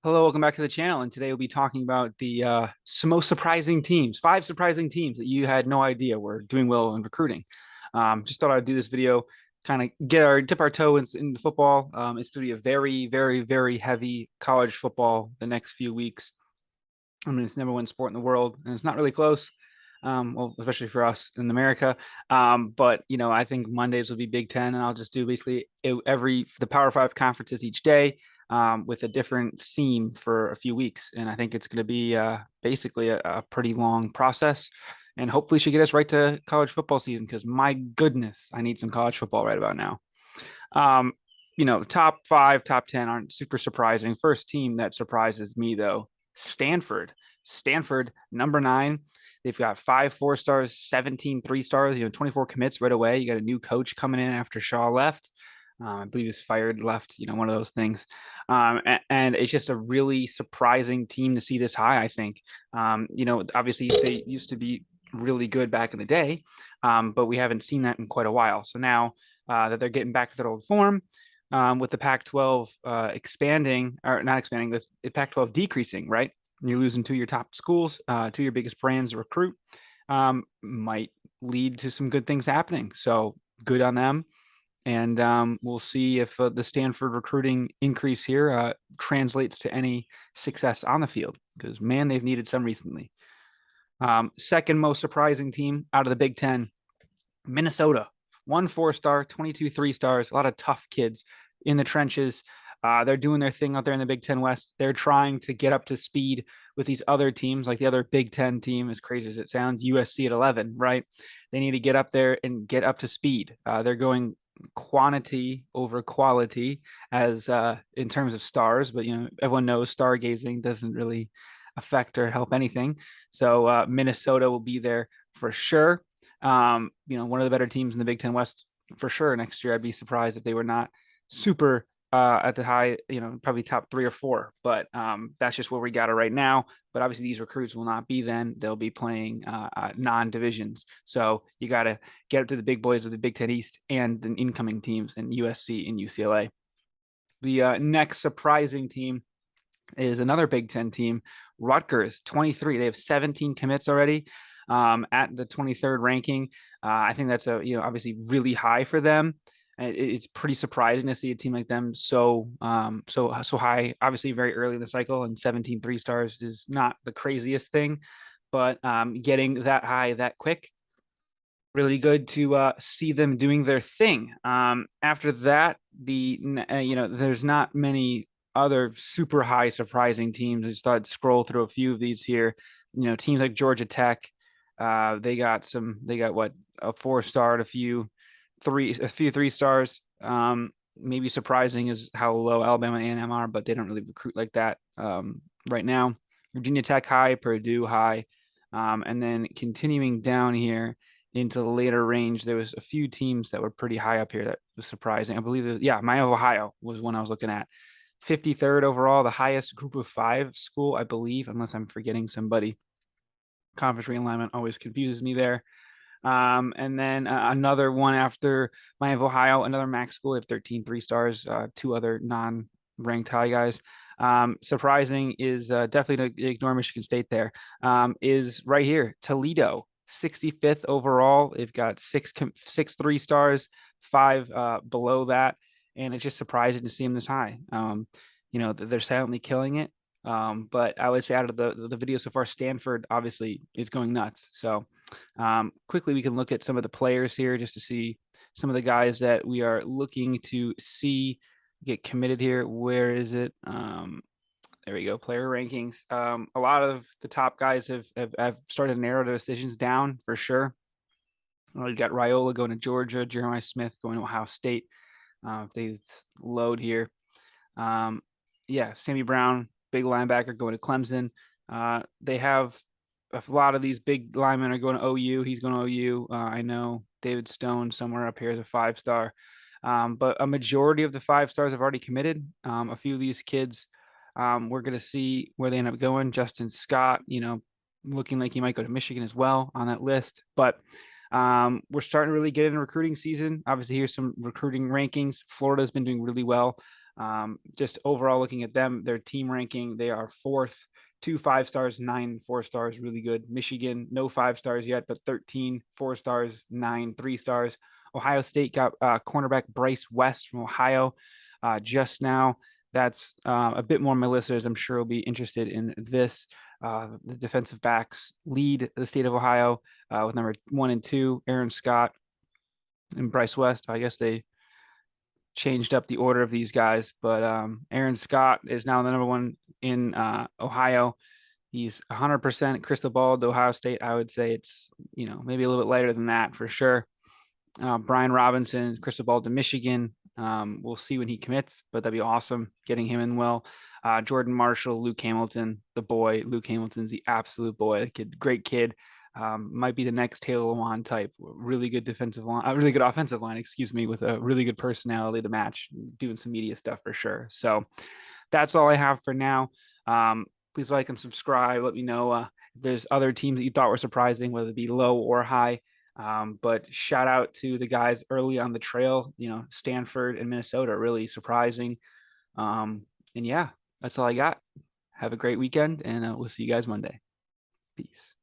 Hello, welcome back to the channel. And today we'll be talking about the most surprising teams, 5 surprising teams that you had no idea were doing well in recruiting. Just thought I'd do this video, kind of dip our toe in the football. It's going to be a very, very, very heavy college football the next few weeks. I mean, it's number one sport in the world, and it's not really close. Well, especially for us in America. But I think Mondays will be Big Ten, and I'll just do basically the Power Five conferences each day, with a different theme for a few weeks. And I think it's going to be basically a pretty long process, and hopefully should get us right to college football season. Because my goodness, I need some college football right about now. Um, top five, top 10 aren't super surprising. First team that surprises me though, Stanford. Stanford, number 9. They've got 5 4 stars, 17 3 stars, 24 commits right away. You got a new coach coming in after Shaw left. I believe he was fired, left, one of those things. And it's just a really surprising team to see this high, I think. Obviously they used to be really good back in the day, but we haven't seen that in quite a while. So now that they're getting back to their old form, with the Pac-12 expanding, or not expanding, with the Pac-12 decreasing, right? You're losing two of your top schools, two of your biggest brands to recruit, might lead to some good things happening. So good on them. And we'll see if the Stanford recruiting increase here translates to any success on the field, because, man, they've needed some recently. Second most surprising team out of the Big Ten, Minnesota. 1 4 star, 22 3 stars, a lot of tough kids in the trenches. They're doing their thing out there in the Big Ten West. They're trying to get up to speed with these other teams, like the other Big Ten team, as crazy as it sounds, USC at 11, right? They need to get up there and get up to speed. They're going quantity over quality as in terms of stars, but everyone knows stargazing doesn't really affect or help anything. So Minnesota will be there for sure. One of the better teams in the Big Ten West for sure next year. I'd be surprised if they were not super at the high, probably top 3 or 4. But that's just where we got it right now. But obviously, these recruits will not be then. They'll be playing non-divisions. So you got to get up to the big boys of the Big Ten East and the incoming teams in USC and UCLA. The next surprising team is another Big Ten team, Rutgers, 23. They have 17 commits already, at the 23rd ranking. I think that's obviously really high for them. It's pretty surprising to see a team like them so high. Obviously, very early in the cycle, and 17 3 stars is not the craziest thing, but getting that high that quick, really good to see them doing their thing. After that, there's not many other super high surprising teams. I just thought I'd scroll through a few of these here. Teams like Georgia Tech, they got what, a 4 star, a few 3 stars. Maybe surprising is how low Alabama and A&M are, but they don't really recruit like that right now. Virginia Tech high, Purdue high, and then continuing down here into the later range, there was a few teams that were pretty high up here that was surprising. I believe Miami of Ohio was one I was looking at. 53rd overall, the highest group of 5 school, I believe, unless I'm forgetting somebody. Conference realignment always confuses me there. And then another one after Miami of Ohio, another MAC school. They have 13 3 stars, 2 other non-ranked high guys. Surprising is definitely to ignore Michigan State there. Is right here, Toledo, 65th overall. They've got six 3 stars, 5 below that. And it's just surprising to see them this high. They're silently killing it. But I would say out of the video so far, Stanford obviously is going nuts. So quickly, we can look at some of the players here just to see some of the guys that we are looking to see get committed here. Where is it? There we go. Player rankings. A lot of the top guys have started to narrow their decisions down for sure. You got Raiola going to Georgia, Jeremiah Smith going to Ohio State. If they load here. Sammy Brown, big linebacker, going to Clemson. They have a lot of these big linemen are going to OU. He's going to OU. I know David Stone somewhere up here is a 5 star. But a majority of the 5 stars have already committed. A few of these kids, we're going to see where they end up going. Justin Scott, looking like he might go to Michigan as well on that list. But we're starting to really get into recruiting season. Obviously, here's some recruiting rankings. Florida's been doing really well. Just overall looking at them, their team ranking, they are fourth, 2 5 stars, 9 4 stars, really good. Michigan, no 5 stars yet, but 13 4 stars, 9 3 stars. Ohio State got cornerback Bryce West from Ohio just now. That's a bit more on my list, as I'm sure will be interested in this. The defensive backs lead the state of Ohio with number 1 and 2, Aaron Scott and Bryce West. I guess they changed up the order of these guys, but Aaron Scott is now the number one in Ohio. He's 100% crystal ball to Ohio State. I would say it's, maybe a little bit lighter than that for sure. Brian Robinson, crystal ball to Michigan. We'll see when he commits, but that'd be awesome getting him in well. Jordan Marshall, Luke Hamilton, the boy. Luke Hamilton's the absolute boy. The kid, great kid. Might be the next Taylor Lewan type. Really good defensive line, really good offensive line, excuse me, with a really good personality to match, doing some media stuff for sure. So that's all I have for now. Please like and subscribe. Let me know if there's other teams that you thought were surprising, whether it be low or high. But shout out to the guys early on the trail, Stanford and Minnesota, really surprising. And yeah, that's all I got. Have a great weekend, and we'll see you guys Monday. Peace.